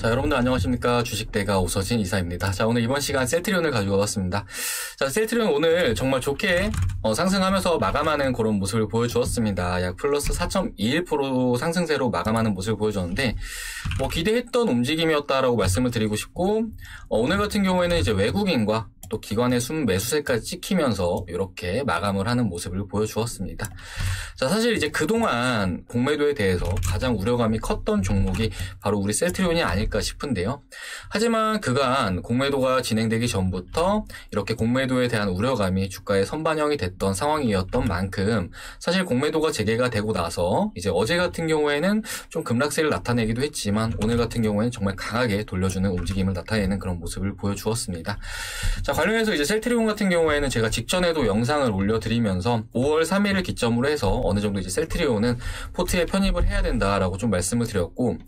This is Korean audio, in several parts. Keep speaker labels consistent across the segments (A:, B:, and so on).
A: 자, 여러분들 안녕하십니까. 주식대가 오서진 이사입니다. 자, 오늘 이번 시간 셀트리온을 가지고 와봤습니다. 자, 셀트리온 오늘 정말 좋게 상승하면서 마감하는 그런 모습을 보여주었습니다. 약 플러스 4.21% 상승세로 마감하는 모습을 보여줬는데, 기대했던 움직임이었다라고 말씀을 드리고 싶고, 오늘 같은 경우에는 이제 외국인과 또 기관의 순매수세까지 찍히면서 이렇게 마감을 하는 모습을 보여주었습니다. 자, 사실 이제 그동안 공매도에 대해서 가장 우려감이 컸던 종목이 바로 우리 셀트리온이 아닐까 싶은데요. 하지만 그간 공매도가 진행되기 전부터 이렇게 공매도에 대한 우려감이 주가에 선반영이 됐던 상황이었던 만큼 사실 공매도가 재개가 되고 나서 이제 어제 같은 경우에는 좀 급락세를 나타내기도 했지만 오늘 같은 경우에는 정말 강하게 돌려주는 움직임을 나타내는 그런 모습을 보여주었습니다. 자, 관련해서 이제 셀트리온 같은 경우에는 제가 직전에도 영상을 올려드리면서 5월 3일을 기점으로 해서 어느 정도 이제 셀트리온은 포트에 편입을 해야 된다라고 좀 말씀을 드렸고,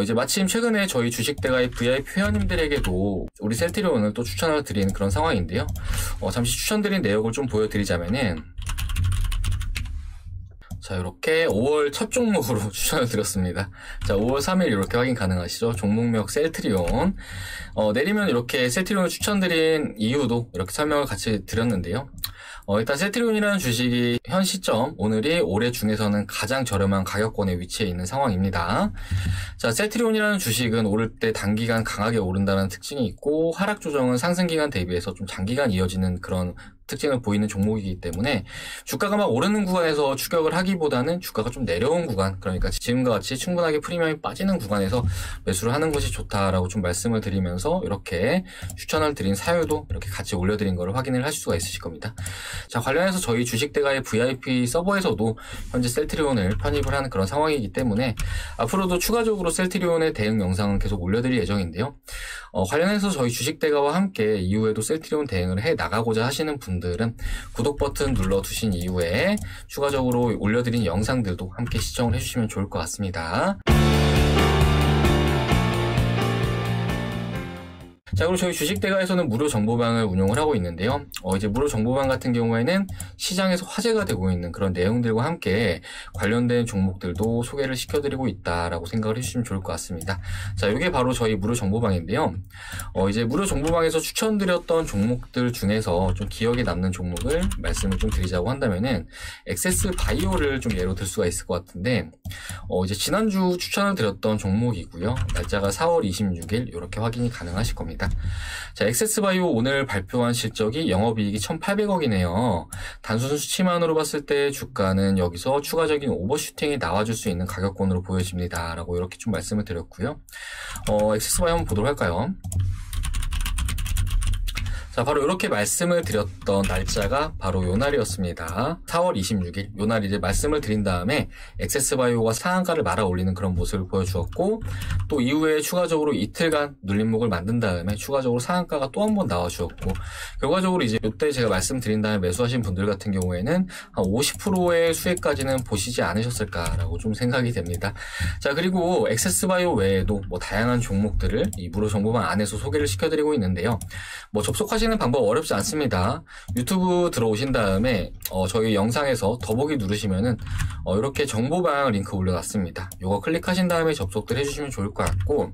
A: 이제 마침 최근에 저희 주식대가의 VIP 회원님들에게도 우리 셀트리온을 또 추천을 드리는 그런 상황인데요. 잠시 추천드린 내역을 좀 보여드리자면은, 자, 이렇게 5월 첫 종목으로 추천을 드렸습니다. 자, 5월 3일 이렇게 확인 가능하시죠? 종목명 셀트리온. 내리면 이렇게 셀트리온을 추천드린 이유도 이렇게 설명을 같이 드렸는데요. 일단 셀트리온이라는 주식이 현 시점 오늘이 올해 중에서는 가장 저렴한 가격권에 위치해 있는 상황입니다. 자, 셀트리온이라는 주식은 오를 때 단기간 강하게 오른다는 특징이 있고 하락 조정은 상승 기간 대비해서 좀 장기간 이어지는 그런 특징을 보이는 종목이기 때문에 주가가 막 오르는 구간에서 추격을 하기보다는 주가가 좀 내려온 구간, 그러니까 지금과 같이 충분하게 프리미엄이 빠지는 구간에서 매수를 하는 것이 좋다라고 좀 말씀을 드리면서 이렇게 추천을 드린 사유도 이렇게 같이 올려드린 거를 확인을 하실 수가 있으실 겁니다. 자, 관련해서 저희 주식대가의 VIP 서버에서도 현재 셀트리온을 편입을 하는 그런 상황이기 때문에 앞으로도 추가적으로 셀트리온의 대응 영상은 계속 올려드릴 예정인데요. 관련해서 저희 주식대가와 함께 이후에도 셀트리온 대응을 해 나가고자 하시는 분들은 구독 버튼 눌러두신 이후에 추가적으로 올려드린 영상들도 함께 시청을 해주시면 좋을 것 같습니다. 자, 그리고 저희 주식대가에서는 무료 정보방을 운영을 하고 있는데요. 이제 무료 정보방 같은 경우에는 시장에서 화제가 되고 있는 그런 내용들과 함께 관련된 종목들도 소개를 시켜드리고 있다라고 생각을 해주시면 좋을 것 같습니다. 자, 이게 바로 저희 무료 정보방인데요. 이제 무료 정보방에서 추천드렸던 종목들 중에서 좀 기억에 남는 종목을 말씀을 좀 드리자고 한다면은 액세스 바이오를 좀 예로 들 수가 있을 것 같은데, 이제 지난주 추천을 드렸던 종목이고요. 날짜가 4월 26일 이렇게 확인이 가능하실 겁니다. 자, 액세스바이오 오늘 발표한 실적이 영업이익이 1,800억이네요. 단순 수치만으로 봤을 때 주가는 여기서 추가적인 오버슈팅이 나와줄 수 있는 가격권으로 보여집니다. 라고 이렇게 좀 말씀을 드렸고요. 액세스바이오 한번 보도록 할까요? 자, 바로 이렇게 말씀을 드렸던 날짜가 바로 요 날이었습니다. 4월 26일. 요 날 이제 말씀을 드린 다음에 액세스바이오가 상한가를 말아 올리는 그런 모습을 보여주었고, 또 이후에 추가적으로 이틀간 눌림목을 만든 다음에 추가적으로 상한가가 또 한 번 나와주었고, 결과적으로 이제 이때 제가 말씀드린 다음에 매수하신 분들 같은 경우에는 한 50%의 수익까지는 보시지 않으셨을까라고 좀 생각이 됩니다. 자, 그리고 액세스바이오 외에도 다양한 종목들을 이 무료 정보방 안에서 소개를 시켜드리고 있는데요. 접속하시는 방법 어렵지 않습니다. 유튜브 들어오신 다음에 저희 영상에서 더보기 누르시면은 이렇게 정보방 링크 올려놨습니다. 이거 클릭하신 다음에 접속들 해주시면 좋을 것 같고,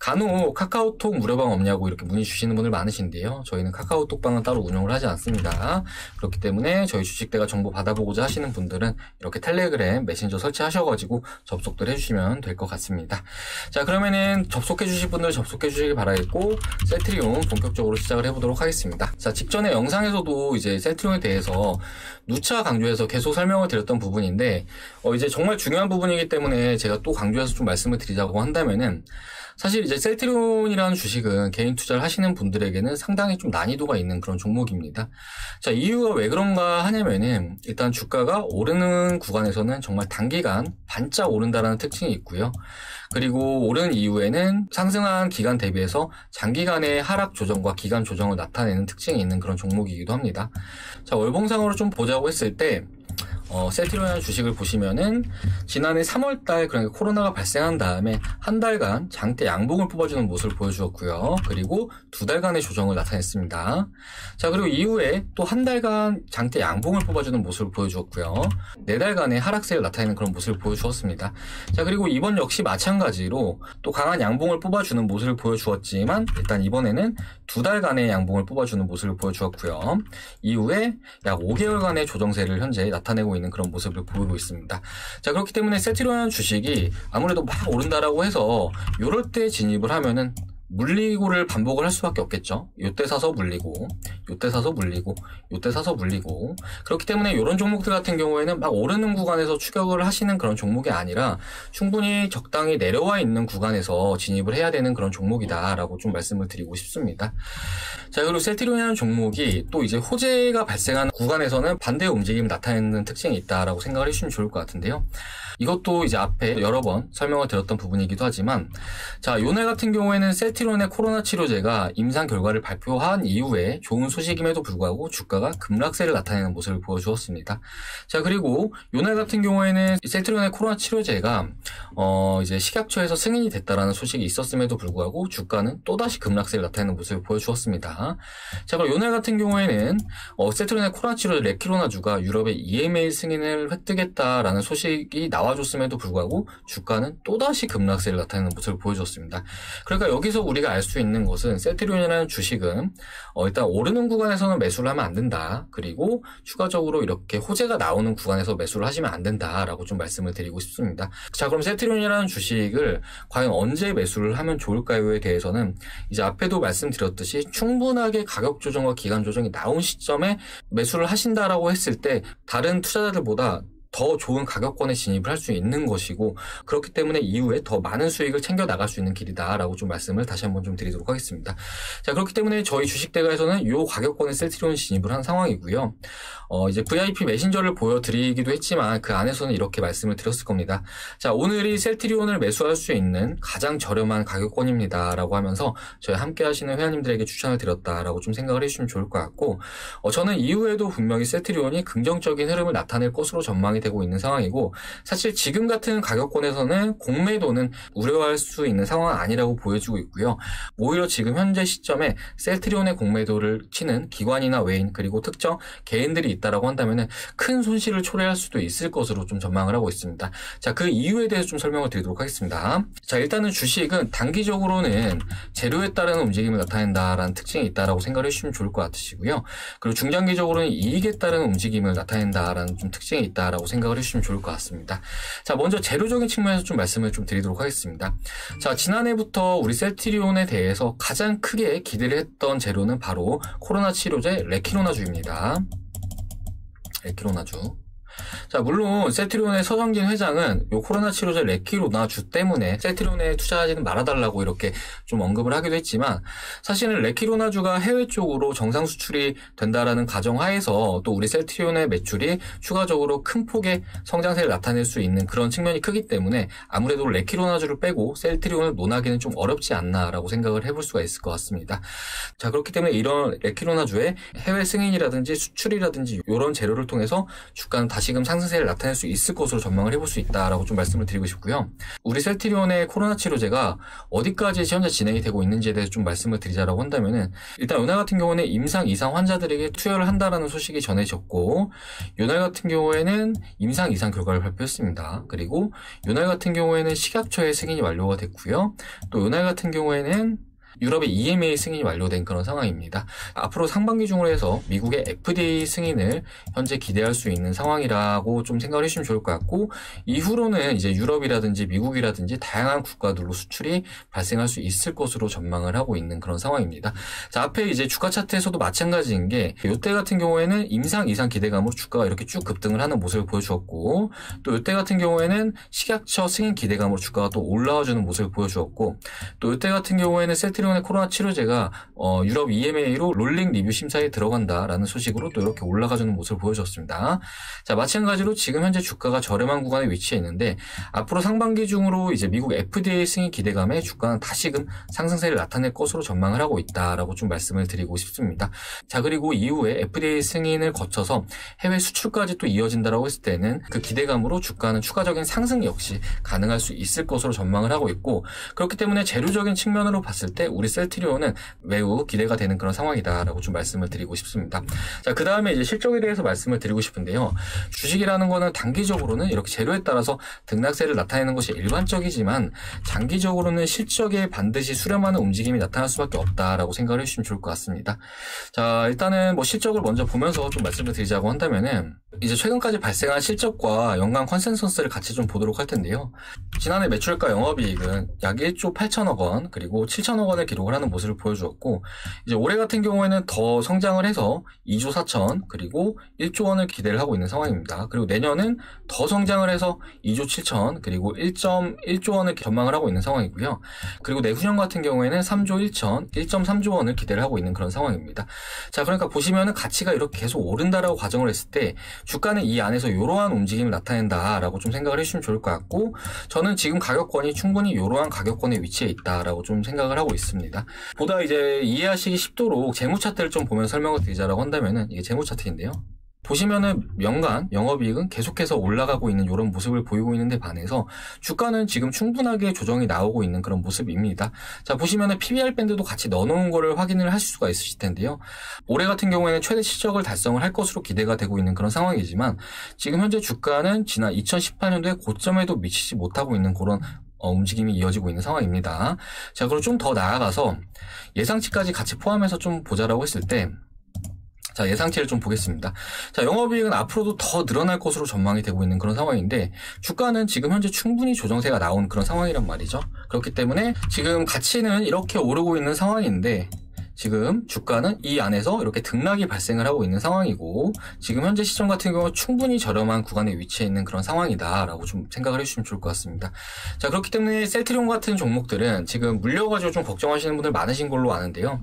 A: 간혹 카카오톡 무료방 없냐고 이렇게 문의 주시는 분들 많으신데요. 저희는 카카오톡 방은 따로 운영을 하지 않습니다. 그렇기 때문에 저희 주식대가 정보 받아보고자 하시는 분들은 이렇게 텔레그램 메신저 설치하셔가지고 접속들 해주시면 될 것 같습니다. 자, 그러면은 접속해 주실 분들 접속해 주시길 바라겠고, 셀트리온 본격적으로 시작을 해보도록 하겠습니다. 자, 직전에 영상에서도 이제 셀트리온에 대해서 누차 강조해서 계속 설명을 드렸던 부분인데, 이제 정말 중요한 부분이기 때문에 제가 또 강조해서 좀 말씀을 드리자고 한다면은, 사실 이제 셀트리온이라는 주식은 개인 투자를 하시는 분들에게는 상당히 좀 난이도가 있는 그런 종목입니다. 자, 이유가 왜 그런가 하냐면은, 일단 주가가 오르는 구간에서는 정말 단기간 반짝 오른다라는 특징이 있고요. 그리고 오른 이후에는 상승한 기간 대비해서 장기간의 하락 조정과 기간 조정을 나타내는 특징이 있는 그런 종목이기도 합니다. 자, 월봉상으로 좀 보자고 했을 때 셀트리온이라는 주식을 보시면은 지난해 3월달 그러니까 코로나가 발생한 다음에 한 달간 장대 양봉을 뽑아주는 모습을 보여주었고요. 그리고 2달간의 조정을 나타냈습니다. 자, 그리고 이후에 또 한 달간 장대 양봉을 뽑아주는 모습을 보여주었고요. 4달간의 하락세를 나타내는 그런 모습을 보여주었습니다. 자, 그리고 이번 역시 마찬가지로 또 강한 양봉을 뽑아주는 모습을 보여주었지만 일단 이번에는 2달간의 양봉을 뽑아주는 모습을 보여주었고요. 이후에 약 5개월간의 조정세를 현재 나타내고 있는 그런 모습을 보이고 있습니다. 자, 그렇기 때문에 셀트리온이라는 주식이 아무래도 막 오른다라고 해서 이럴 때 진입을 하면은 물리고를 반복을 할 수밖에 없겠죠. 요때 사서 물리고, 요때 사서 물리고, 요때 사서 물리고. 그렇기 때문에 이런 종목들 같은 경우에는 막 오르는 구간에서 추격을 하시는 그런 종목이 아니라 충분히 적당히 내려와 있는 구간에서 진입을 해야 되는 그런 종목이다라고 좀 말씀을 드리고 싶습니다. 자, 그리고 셀트리온이라는 종목이 또 이제 호재가 발생하는 구간에서는 반대의 움직임을 나타내는 특징이 있다라고 생각을 해주시면 좋을 것 같은데요. 이것도 이제 앞에 여러 번 설명을 드렸던 부분이기도 하지만, 자, 요날 같은 경우에는 셀트리온의 코로나 치료제가 임상 결과를 발표한 이후에 좋은 소식임에도 불구하고 주가가 급락세를 나타내는 모습을 보여주었습니다. 자, 그리고 요날 같은 경우에는 셀트리온의 코로나 치료제가 이제 식약처에서 승인이 됐다라는 소식이 있었음에도 불구하고 주가는 또다시 급락세를 나타내는 모습을 보여주었습니다. 자, 그리고 요날 같은 경우에는 셀트리온의 코로나 치료제 레키로나주가 유럽의 EMA 승인을 획득했다라는 소식이 나와줬음에도 불구하고 주가는 또다시 급락세를 나타내는 모습을 보여줬습니다. 그러니까 여기서 우리가 알 수 있는 것은 셀트리온이라는 주식은 일단 오르는 구간에서는 매수를 하면 안 된다. 그리고 추가적으로 이렇게 호재가 나오는 구간에서 매수를 하시면 안 된다라고 좀 말씀을 드리고 싶습니다. 자, 그럼 셀트리온이라는 주식을 과연 언제 매수를 하면 좋을까요에 대해서는 이제 앞에도 말씀드렸듯이 충분하게 가격 조정과 기간 조정이 나온 시점에 매수를 하신다라고 했을 때 다른 투자자들보다 더 좋은 가격권에 진입을 할 수 있는 것이고, 그렇기 때문에 이후에 더 많은 수익을 챙겨 나갈 수 있는 길이다라고 좀 말씀을 다시 한번 좀 드리도록 하겠습니다. 자, 그렇기 때문에 저희 주식대가에서는 이 가격권에 셀트리온 진입을 한 상황이고요. 이제 VIP 메신저를 보여드리기도 했지만 그 안에서는 이렇게 말씀을 드렸을 겁니다. 자, 오늘이 셀트리온을 매수할 수 있는 가장 저렴한 가격권입니다라고 하면서 저희 함께 하시는 회원님들에게 추천을 드렸다라고 좀 생각을 해주시면 좋을 것 같고, 저는 이후에도 분명히 셀트리온이 긍정적인 흐름을 나타낼 것으로 전망이 되고 있는 상황이고, 사실 지금 같은 가격권에서는 공매도는 우려할 수 있는 상황은 아니라고 보여지고 있고요. 오히려 지금 현재 시점에 셀트리온의 공매도를 치는 기관이나 외인 그리고 특정 개인들이 있다라고 한다면 큰 손실을 초래할 수도 있을 것으로 좀 전망을 하고 있습니다. 자, 그 이유에 대해서 좀 설명을 드리도록 하겠습니다. 자, 일단은 주식은 단기적으로는 재료에 따른 움직임을 나타낸다라는 특징이 있다라고 생각을 해주시면 좋을 것 같으시고요. 그리고 중장기적으로는 이익에 따른 움직임을 나타낸다라는 좀 특징이 있다라고 생각을 해주시면 좋을 것 같습니다. 자, 먼저 재료적인 측면에서 좀 말씀을 좀 드리도록 하겠습니다. 자, 지난해부터 우리 셀트리온에 대해서 가장 크게 기대를 했던 재료는 바로 코로나 치료제 레키로나주입니다. 레키로나주. 자, 물론 셀트리온의 서정진 회장은 요 코로나 치료제 레키로나주 때문에 셀트리온에 투자하지는 말아달라고 이렇게 좀 언급을 하기도 했지만, 사실은 레키로나주가 해외 쪽으로 정상 수출이 된다라는 가정하에서 또 우리 셀트리온의 매출이 추가적으로 큰 폭의 성장세를 나타낼 수 있는 그런 측면이 크기 때문에 아무래도 레키로나주를 빼고 셀트리온을 논하기는 좀 어렵지 않나라고 생각을 해볼 수가 있을 것 같습니다. 자, 그렇기 때문에 이런 레키로나주의 해외 승인이라든지 수출이라든지 이런 재료를 통해서 주가는 다시금 상승세를 나타낼 수 있을 것으로 전망을 해볼 수 있다라고 좀 말씀을 드리고 싶고요. 우리 셀트리온의 코로나 치료제가 어디까지 현재 진행이 되고 있는지에 대해서 좀 말씀을 드리자라고 한다면은, 일단 요날 같은 경우는 임상 이상 환자들에게 투여를 한다라는 소식이 전해졌고, 요날 같은 경우에는 임상 이상 결과를 발표했습니다. 그리고 요날 같은 경우에는 식약처의 승인이 완료가 됐고요. 또 요날 같은 경우에는 유럽의 EMA 승인이 완료된 그런 상황입니다. 앞으로 상반기 중으로 해서 미국의 FDA 승인을 현재 기대할 수 있는 상황이라고 좀 생각을 해주시면 좋을 것 같고, 이후로는 이제 유럽이라든지 미국이라든지 다양한 국가들로 수출이 발생할 수 있을 것으로 전망을 하고 있는 그런 상황입니다. 자, 앞에 이제 주가 차트에서도 마찬가지인 게, 이때 같은 경우에는 임상 이상 기대감으로 주가가 이렇게 쭉 급등을 하는 모습을 보여주었고, 또 이때 같은 경우에는 식약처 승인 기대감으로 주가가 또 올라와주는 모습을 보여주었고, 또 이때 같은 경우에는 셀트리온 셀트리온의 코로나 치료제가 유럽 EMA로 롤링 리뷰 심사에 들어간다라는 소식으로 또 이렇게 올라가주는 모습을 보여줬습니다. 자, 마찬가지로 지금 현재 주가가 저렴한 구간에 위치해 있는데 앞으로 상반기 중으로 이제 미국 FDA 승인 기대감에 주가는 다시금 상승세를 나타낼 것으로 전망을 하고 있다라고 좀 말씀을 드리고 싶습니다. 자, 그리고 이후에 FDA 승인을 거쳐서 해외 수출까지 또 이어진다라고 했을 때는 그 기대감으로 주가는 추가적인 상승 역시 가능할 수 있을 것으로 전망을 하고 있고, 그렇기 때문에 재료적인 측면으로 봤을 때 우리 셀트리온은 매우 기대가 되는 그런 상황이다라고 좀 말씀을 드리고 싶습니다. 자, 그 다음에 이제 실적에 대해서 말씀을 드리고 싶은데요. 주식이라는 거는 단기적으로는 이렇게 재료에 따라서 등락세를 나타내는 것이 일반적이지만 장기적으로는 실적에 반드시 수렴하는 움직임이 나타날 수밖에 없다라고 생각을 해주시면 좋을 것 같습니다. 자, 일단은 뭐 실적을 먼저 보면서 좀 말씀을 드리자고 한다면은 이제 최근까지 발생한 실적과 연간 컨센서스를 같이 좀 보도록 할 텐데요. 지난해 매출과 영업이익은 약 1조 8천억 원 그리고 7천억 원을 기록을 하는 모습을 보여주었고, 이제 올해 같은 경우에는 더 성장을 해서 2조 4천 그리고 1조 원을 기대를 하고 있는 상황입니다. 그리고 내년은 더 성장을 해서 2조 7천 그리고 1.1조 원을 전망을 하고 있는 상황이고요. 그리고 내후년 같은 경우에는 3조 1천 1.3조 원을 기대를 하고 있는 그런 상황입니다. 자, 그러니까 보시면은 가치가 이렇게 계속 오른다라고 가정을 했을 때 주가는 이 안에서 이러한 움직임을 나타낸다라고 좀 생각을 해주시면 좋을 것 같고, 저는 지금 가격권이 충분히 이러한 가격권에 위치해 있다라고 좀 생각을 하고 있습니다. 보다 이제 이해하시기 쉽도록 재무 차트를 좀 보면 설명을 드리자라고 한다면은 이게 재무 차트인데요. 보시면은 연간 영업이익은 계속해서 올라가고 있는 이런 모습을 보이고 있는데 반해서 주가는 지금 충분하게 조정이 나오고 있는 그런 모습입니다. 자, 보시면은 PBR 밴드도 같이 넣어놓은 거를 확인을 하실 수가 있으실 텐데요. 올해 같은 경우에는 최대 실적을 달성을 할 것으로 기대가 되고 있는 그런 상황이지만 지금 현재 주가는 지난 2018년도에 고점에도 미치지 못하고 있는 그런 움직임이 이어지고 있는 상황입니다. 자, 그리고 좀 더 나아가서 예상치까지 같이 포함해서 좀 보자라고 했을 때, 자, 예상치를 좀 보겠습니다. 자, 영업이익은 앞으로도 더 늘어날 것으로 전망이 되고 있는 그런 상황인데 주가는 지금 현재 충분히 조정세가 나온 그런 상황이란 말이죠. 그렇기 때문에 지금 가치는 이렇게 오르고 있는 상황인데 지금 주가는 이 안에서 이렇게 등락이 발생을 하고 있는 상황이고, 지금 현재 시점 같은 경우 충분히 저렴한 구간에 위치해 있는 그런 상황이다라고 좀 생각을 해주시면 좋을 것 같습니다. 자, 그렇기 때문에 셀트리온 같은 종목들은 지금 물려가지고 좀 걱정하시는 분들 많으신 걸로 아는데요.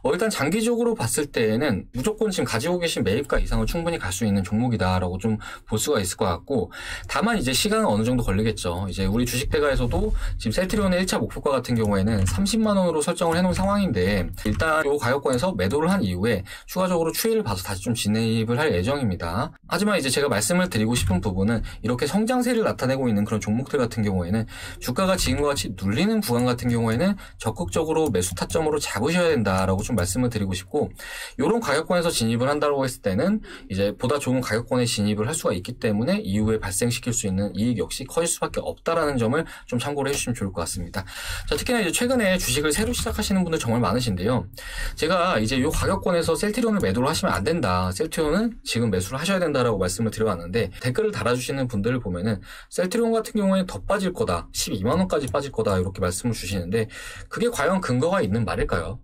A: 일단 장기적으로 봤을 때에는 무조건 지금 가지고 계신 매입가 이상은 충분히 갈 수 있는 종목이다라고 좀 볼 수가 있을 것 같고, 다만 이제 시간은 어느 정도 걸리겠죠. 이제 우리 주식대가에서도 지금 셀트리온의 1차 목표가 같은 경우에는 30만 원으로 설정을 해놓은 상황인데, 일단 이 가격권에서 매도를 한 이후에 추가적으로 추이를 봐서 다시 좀 진입을 할 예정입니다. 하지만 이제 제가 말씀을 드리고 싶은 부분은 이렇게 성장세를 나타내고 있는 그런 종목들 같은 경우에는 주가가 지금과 같이 눌리는 구간 같은 경우에는 적극적으로 매수 타점으로 잡으셔야 된다라고 좀 말씀을 드리고 싶고, 이런 가격권에서 진입을 한다고 했을 때는 이제 보다 좋은 가격권에 진입을 할 수가 있기 때문에 이후에 발생시킬 수 있는 이익 역시 커질 수밖에 없다라는 점을 좀 참고를 해주시면 좋을 것 같습니다. 자, 특히나 이제 최근에 주식을 새로 시작하시는 분들 정말 많으신데요. 제가 이제 이 가격권에서 셀트리온을 매도를 하시면 안 된다, 셀트리온은 지금 매수를 하셔야 된다라고 말씀을 드려왔는데, 댓글을 달아주시는 분들을 보면은 셀트리온 같은 경우에는 더 빠질 거다, 12만 원까지 빠질 거다 이렇게 말씀을 주시는데, 그게 과연 근거가 있는 말일까요?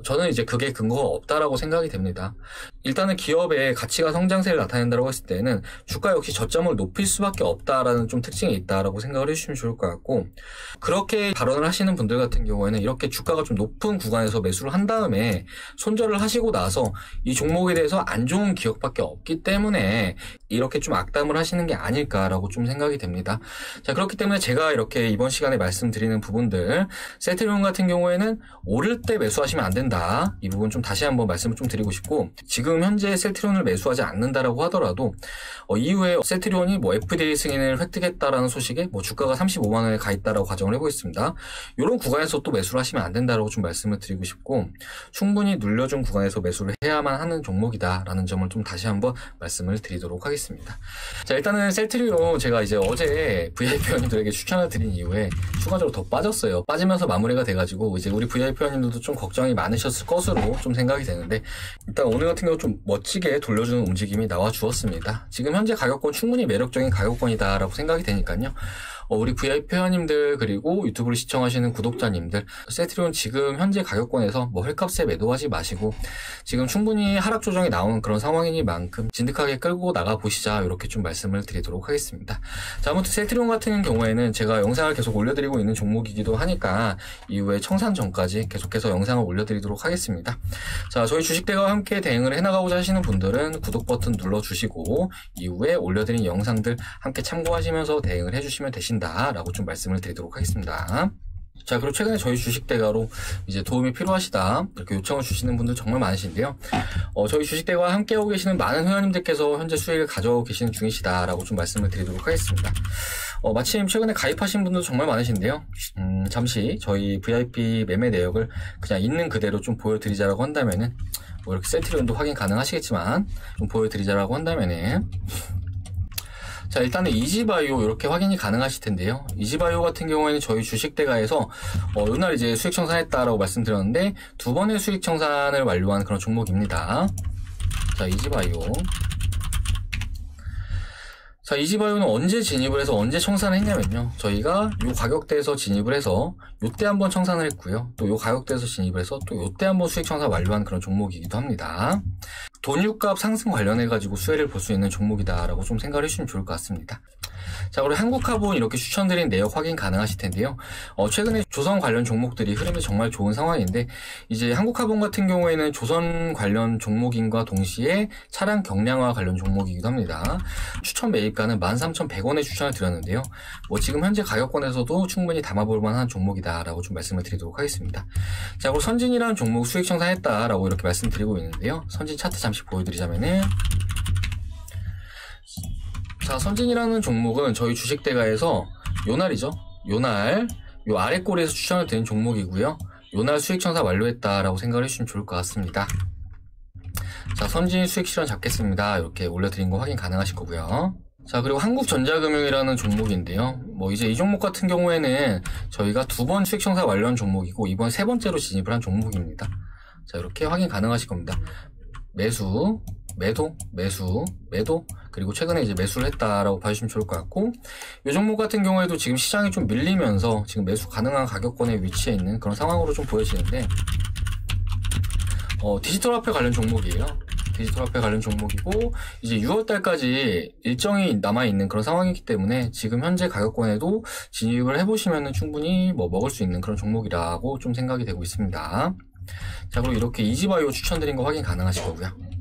A: 저는 이제 그게 근거가 없다라고 생각이 됩니다. 일단은 기업의 가치가 성장세를 나타낸다고 했을 때는 주가 역시 저점을 높일 수밖에 없다라는 좀 특징이 있다라고 생각을 해주시면 좋을 것 같고, 그렇게 발언을 하시는 분들 같은 경우에는 이렇게 주가가 좀 높은 구간에서 매수를 한 다음에 손절을 하시고 나서 이 종목에 대해서 안 좋은 기억밖에 없기 때문에 이렇게 좀 악담을 하시는 게 아닐까라고 좀 생각이 됩니다. 자, 그렇기 때문에 제가 이렇게 이번 시간에 말씀드리는 부분들, 셀트리온 같은 경우에는 오를 때 매수하시면 안 된다, 이 부분 좀 다시 한번 말씀을 좀 드리고 싶고, 지금 현재 셀트리온을 매수하지 않는다라고 하더라도 이후에 셀트리온이 뭐 FDA 승인을 획득했다라는 소식에 뭐 주가가 35만 원에 가 있다라고 가정을 해보겠습니다. 이런 구간에서 또 매수를 하시면 안 된다라고 좀 말씀을 드리고 싶고, 충분히 눌려준 구간에서 매수를 해야만 하는 종목이다라는 점을 좀 다시 한번 말씀을 드리도록 하겠습니다. 자, 일단은 셀트리온 제가 이제 어제 VIP 회원님들에게 추천을 드린 이후에 추가적으로 더 빠졌어요. 빠지면서 마무리가 돼가지고 이제 우리 VIP 회원님들도 좀 걱정이 많으셨을 것으로 좀 생각이 되는데, 일단 오늘 같은 경우 좀 멋지게 돌려주는 움직임이 나와 주었습니다. 지금 현재 가격권 충분히 매력적인 가격권이다라고 생각이 되니까요. 우리 VIP 회원님들 그리고 유튜브를 시청하시는 구독자님들, 셀트리온 지금 현재 가격권에서 뭐 헐값에 매도하지 마시고 지금 충분히 하락 조정이 나오는 그런 상황이니만큼 진득하게 끌고 나가 보시자, 이렇게 좀 말씀을 드리도록 하겠습니다. 자, 아무튼 셀트리온 같은 경우에는 제가 영상을 계속 올려드리고 있는 종목이기도 하니까 이후에 청산 전까지 계속해서 영상을 올려드리도록 하겠습니다. 자, 저희 주식대가와 함께 대응을 해나가고자 하시는 분들은 구독 버튼 눌러주시고 이후에 올려드린 영상들 함께 참고하시면서 대응을 해주시면 되신다라고 좀 말씀을 드리도록 하겠습니다. 자, 그리고 최근에 저희 주식대가로 이제 도움이 필요하시다 이렇게 요청을 주시는 분들 정말 많으신데요. 저희 주식대가와 함께하고 계시는 많은 회원님들께서 현재 수익을 가져오고 계시는 중이시다라고 좀 말씀을 드리도록 하겠습니다. 마침 최근에 가입하신 분들 정말 많으신데요. 잠시 저희 VIP 매매 내역을 그냥 있는 그대로 좀 보여드리자라고 한다면은, 뭐 이렇게 셀트리온도 확인 가능하시겠지만 좀 보여드리자라고 한다면은, 자, 일단은 이지바이오 이렇게 확인이 가능하실 텐데요. 이지바이오 같은 경우에는 저희 주식대가에서 이날 이제 수익 청산했다라고 말씀드렸는데 2번의 수익 청산을 완료한 그런 종목입니다. 자, 이지바이오. 자, 이지바이오는 언제 진입을 해서 언제 청산을 했냐면요. 저희가 요 가격대에서 진입을 해서 요때 한번 청산을 했고요. 또 요 가격대에서 진입을 해서 또 요때 한번 수익 청산 완료한 그런 종목이기도 합니다. 돈유값 상승 관련해가지고 수혜를 볼 수 있는 종목이다라고 좀 생각을 해주시면 좋을 것 같습니다. 자, 그리고 한국화본 이렇게 추천드린 내역 확인 가능하실 텐데요. 최근에 조선 관련 종목들이 흐름이 정말 좋은 상황인데, 이제 한국화본 같은 경우에는 조선 관련 종목인과 동시에 차량 경량화 관련 종목이기도 합니다. 추천 매입가는 13,100원에 추천을 드렸는데요. 뭐 지금 현재 가격권에서도 충분히 담아볼 만한 종목이다라고 좀 말씀을 드리도록 하겠습니다. 자, 그리고 선진이라는 종목 수익 청산했다라고 이렇게 말씀드리고 있는데요. 선진 차트 잠시 보여드리자면은, 자, 선진이라는 종목은 저희 주식대가에서 요날이죠. 요날, 요 아래 꼬리에서 추천을 드린 종목이고요. 요날 수익 청산 완료했다라고 생각을 해주시면 좋을 것 같습니다. 자, 선진 수익 실현 잡겠습니다. 이렇게 올려드린 거 확인 가능하실 거고요. 자, 그리고 한국전자금융이라는 종목인데요. 뭐 이제 이 종목 같은 경우에는 저희가 2번 수익 청산 완료한 종목이고 이번 3번째로 진입을 한 종목입니다. 자, 이렇게 확인 가능하실 겁니다. 매수, 매도, 매수, 매도, 그리고 최근에 이제 매수를 했다라고 봐주시면 좋을 것 같고, 이 종목 같은 경우에도 지금 시장이 좀 밀리면서 지금 매수 가능한 가격권에 위치해 있는 그런 상황으로 좀 보여지는데, 디지털 화폐 관련 종목이에요. 디지털 화폐 관련 종목이고, 이제 6월달까지 일정이 남아있는 그런 상황이기 때문에 지금 현재 가격권에도 진입을 해보시면 충분히 뭐 먹을 수 있는 그런 종목이라고 좀 생각이 되고 있습니다. 자, 그리고 이렇게 이지바이오 추천드린 거 확인 가능하실 거고요.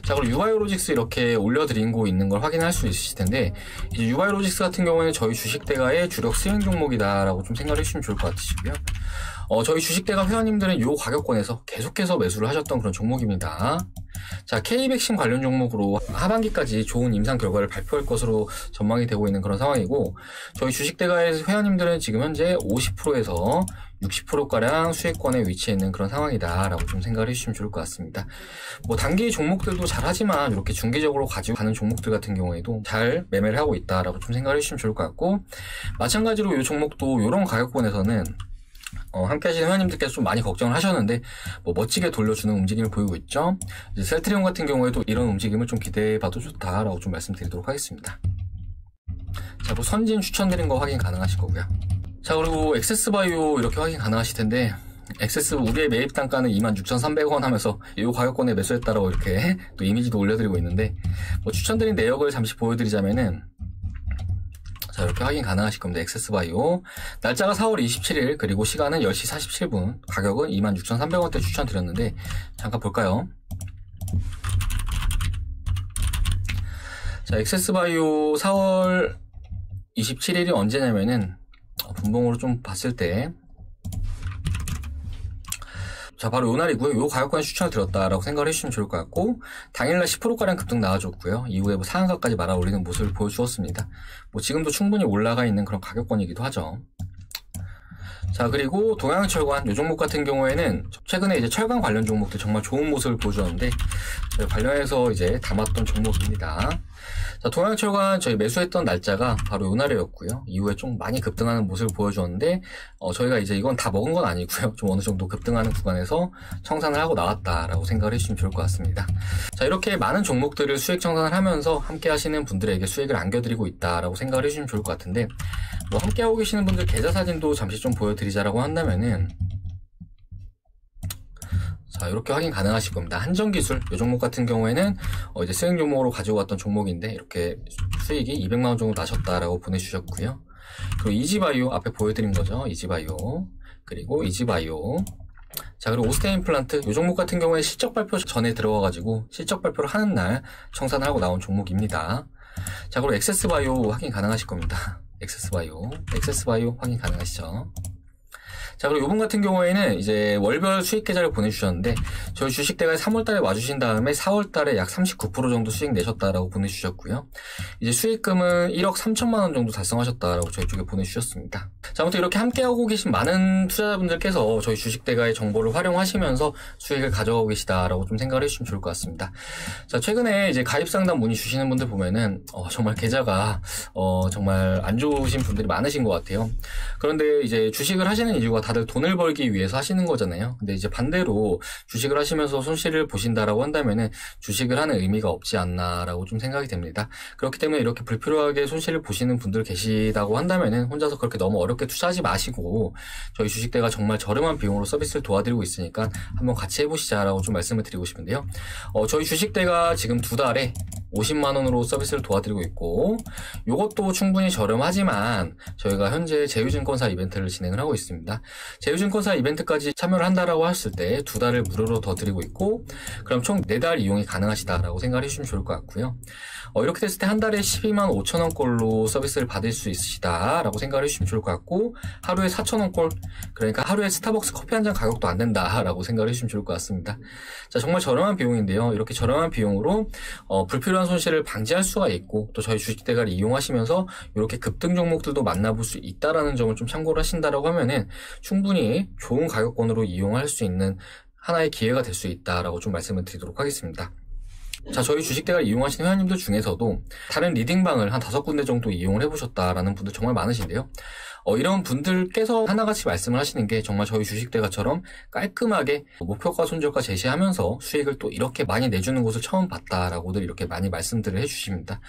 A: 자, 그리고 유바이오로직스 이렇게 올려드린 거 있는 걸 확인할 수 있으실 텐데, 이제 유바이오로직스 같은 경우에는 저희 주식대가의 주력 스윙 종목이다라고 좀 생각을 해주시면 좋을 것 같으시고요. 저희 주식대가 회원님들은 요 가격권에서 계속해서 매수를 하셨던 그런 종목입니다. 자, K백신 관련 종목으로 하반기까지 좋은 임상 결과를 발표할 것으로 전망이 되고 있는 그런 상황이고, 저희 주식대가의 회원님들은 지금 현재 50%에서 60%가량 수익권에 위치해 있는 그런 상황이다라고 좀 생각을 해주시면 좋을 것 같습니다. 뭐 단기 종목들도 잘하지만 이렇게 중기적으로 가지고 가는 종목들 같은 경우에도 잘 매매를 하고 있다라고 좀 생각을 해주시면 좋을 것 같고, 마찬가지로 이 종목도 이런 가격권에서는 함께 하시는 회원님들께서 좀 많이 걱정을 하셨는데 뭐 멋지게 돌려주는 움직임을 보이고 있죠. 이제 셀트리온 같은 경우에도 이런 움직임을 좀 기대해봐도 좋다라고 좀 말씀드리도록 하겠습니다. 자, 뭐 선진 추천드린 거 확인 가능하실 거고요. 자, 그리고 액세스바이오 이렇게 확인 가능하실 텐데, 액세스 우리의 매입 단가는 26,300원 하면서 이 가격권에 매수했다라고 이렇게 또 이미지도 올려드리고 있는데, 뭐 추천드린 내역을 잠시 보여드리자면은, 자, 이렇게 확인 가능하실 겁니다. 액세스바이오. 날짜가 4월 27일, 그리고 시간은 10시 47분, 가격은 26,300원대 추천드렸는데, 잠깐 볼까요? 자, 액세스바이오 4월 27일이 언제냐면은, 분봉으로 좀 봤을 때, 자, 바로 요 날이고요. 요 가격권에 추천을 드렸다라고 생각을 해주시면 좋을 것 같고, 당일날 10%가량 급등 나와줬고요. 이후에 뭐 상한가까지 말아 올리는 모습을 보여주었습니다. 뭐 지금도 충분히 올라가 있는 그런 가격권이기도 하죠. 자, 그리고 동양철관 요 종목 같은 경우에는 최근에 이제 철강 관련 종목들 정말 좋은 모습을 보여주었는데, 관련해서 이제 담았던 종목입니다. 자, 동양철관 저희 매수했던 날짜가 바로 요 날이었고요. 이후에 좀 많이 급등하는 모습을 보여주었는데 저희가 이제 이건 다 먹은 건 아니고요. 좀 어느 정도 급등하는 구간에서 청산을 하고 나왔다라고 생각을 해주시면 좋을 것 같습니다. 자, 이렇게 많은 종목들을 수익 청산을 하면서 함께 하시는 분들에게 수익을 안겨드리고 있다라고 생각을 해주시면 좋을 것 같은데, 뭐 함께 하고 계시는 분들 계좌 사진도 잠시 좀 보여드리자라고 한다면은, 자, 이렇게 확인 가능하실 겁니다. 한정기술, 이 종목 같은 경우에는 이제 수익 종목으로 가지고 왔던 종목인데 이렇게 수익이 200만원 정도 나셨다라고 보내주셨고요. 그리고 이지바이오 앞에 보여드린 거죠. 이지바이오, 그리고 이지바이오. 자, 그리고 오스테인플란트, 이 종목 같은 경우에 실적 발표 전에 들어가가지고 실적 발표를 하는 날 청산을 하고 나온 종목입니다. 자, 그리고 엑세스바이오 확인 가능하실 겁니다. 엑세스바이오 확인 가능하시죠. 자, 그리고 요번 같은 경우에는 이제 월별 수익 계좌를 보내주셨는데, 저희 주식대가 3월달에 와주신 다음에 4월달에 약 39% 정도 수익 내셨다라고 보내주셨고요. 이제 수익금은 1억 3천만원 정도 달성하셨다라고 저희 쪽에 보내주셨습니다. 자, 아무튼 이렇게 함께하고 계신 많은 투자자분들께서 저희 주식대가의 정보를 활용하시면서 수익을 가져가고 계시다라고 좀 생각을 해주시면 좋을 것 같습니다. 자, 최근에 이제 가입상담 문의 주시는 분들 보면은, 정말 계좌가, 정말 안 좋으신 분들이 많으신 것 같아요. 그런데 이제 주식을 하시는 이유가 다들 돈을 벌기 위해서 하시는 거잖아요. 근데 이제 반대로 주식을 하시면서 손실을 보신다라고 한다면은 주식을 하는 의미가 없지 않나라고 좀 생각이 됩니다. 그렇기 때문에 이렇게 불필요하게 손실을 보시는 분들 계시다고 한다면은 혼자서 그렇게 너무 어렵게 투자하지 마시고, 저희 주식대가 정말 저렴한 비용으로 서비스를 도와드리고 있으니까 한번 같이 해보시자라고 좀 말씀을 드리고 싶은데요. 저희 주식대가 지금 2달에 50만원으로 서비스를 도와드리고 있고, 요것도 충분히 저렴하지만 저희가 현재 제휴증권사 이벤트를 진행을 하고 있습니다. 제휴증권사 이벤트까지 참여를 한다라고 했을 때 2달을 무료로 더 드리고 있고, 그럼 총 4달 이용이 가능하시다라고 생각을 해주시면 좋을 것 같고요. 이렇게 됐을 때 한 달에 12만 5천원꼴로 서비스를 받을 수 있으시다라고 생각을 해주시면 좋을 것 같고, 하루에 4천원꼴, 그러니까 하루에 스타벅스 커피 한 잔 가격도 안 된다라고 생각을 해주시면 좋을 것 같습니다. 자, 정말 저렴한 비용인데요. 이렇게 저렴한 비용으로 불필요한 손실을 방지할 수가 있고, 또 저희 주식대가를 이용하시면서 이렇게 급등 종목들도 만나볼 수 있다라는 점을 좀 참고를 하신다라고 하면은 충분히 좋은 가격권으로 이용할 수 있는 하나의 기회가 될 수 있다라고 좀 말씀을 드리도록 하겠습니다. 자, 저희 주식대가를 이용하시는 회원님들 중에서도 다른 리딩방을 한 5군데 정도 이용을 해보셨다라는 분들 정말 많으신데요. 이런 분들께서 하나같이 말씀을 하시는 게 정말 저희 주식대가처럼 깔끔하게 목표가 손절가 제시하면서 수익을 또 이렇게 많이 내주는 곳을 처음 봤다라고들 이렇게 많이 말씀들을 해주십니다.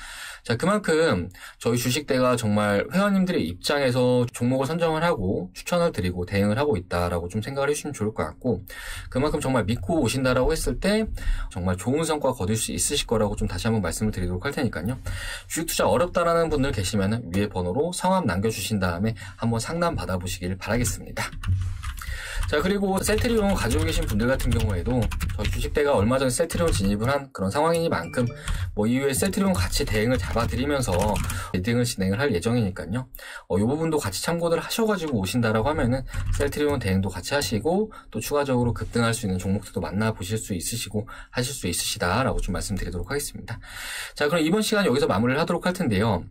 A: 자, 그만큼 저희 주식대가 정말 회원님들의 입장에서 종목을 선정을 하고 추천을 드리고 대응을 하고 있다라고 좀 생각을 해주시면 좋을 것 같고, 그만큼 정말 믿고 오신다라고 했을 때 정말 좋은 성과 거둘 수 있으실 거라고 좀 다시 한번 말씀을 드리도록 할 테니까요. 주식 투자 어렵다라는 분들 계시면은 위에 번호로 성함 남겨주신 다음에 한번 상담 받아보시길 바라겠습니다. 자, 그리고 셀트리온 가지고 계신 분들 같은 경우에도 저희 주식대가 얼마 전에 셀트리온 진입을 한 그런 상황이니만큼 이후에 셀트리온 같이 대응을 잡아드리면서 리딩을 진행을 할 예정이니까요. 이 부분도 같이 참고를 하셔가지고 오신다라고 하면은 셀트리온 대응도 같이 하시고, 또 추가적으로 급등할 수 있는 종목들도 만나보실 수 있으시고 하실 수 있으시다라고 좀 말씀드리도록 하겠습니다. 자, 그럼 이번 시간 여기서 마무리를 하도록 할 텐데요.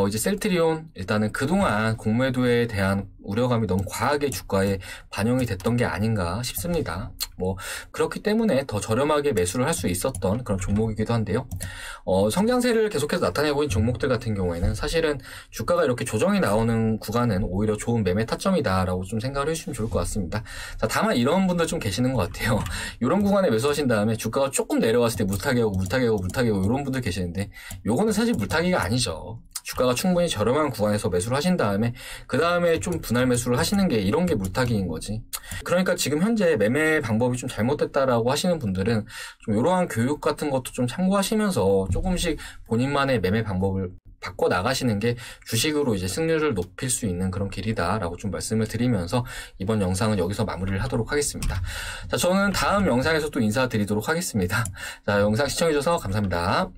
A: 이제 셀트리온 일단은 그동안 공매도에 대한 우려감이 너무 과하게 주가에 반영이 됐던 게 아닌가 싶습니다. 그렇기 때문에 더 저렴하게 매수를 할 수 있었던 그런 종목이기도 한데요. 성장세를 계속해서 나타내고 있는 종목들 같은 경우에는 사실은 주가가 이렇게 조정이 나오는 구간은 오히려 좋은 매매 타점이다라고 좀 생각을 해주시면 좋을 것 같습니다. 자, 다만 이런 분들 좀 계시는 것 같아요. 이런 구간에 매수하신 다음에 주가가 조금 내려왔을 때 물타기하고 이런 분들 계시는데, 요거는 사실 물타기가 아니죠. 주가가 충분히 저렴한 구간에서 매수를 하신 다음에 그 다음에 좀 분할 매수를 하시는 게, 이런 게 물타기인 거지. 그러니까 지금 현재 매매 방법이 좀 잘못됐다라고 하시는 분들은 좀 이러한 교육 같은 것도 좀 참고하시면서 조금씩 본인만의 매매 방법을 바꿔 나가시는 게 주식으로 이제 승률을 높일 수 있는 그런 길이다라고 좀 말씀을 드리면서 이번 영상은 여기서 마무리를 하도록 하겠습니다. 자, 저는 다음 영상에서 또 인사드리도록 하겠습니다. 자, 영상 시청해주셔서 감사합니다.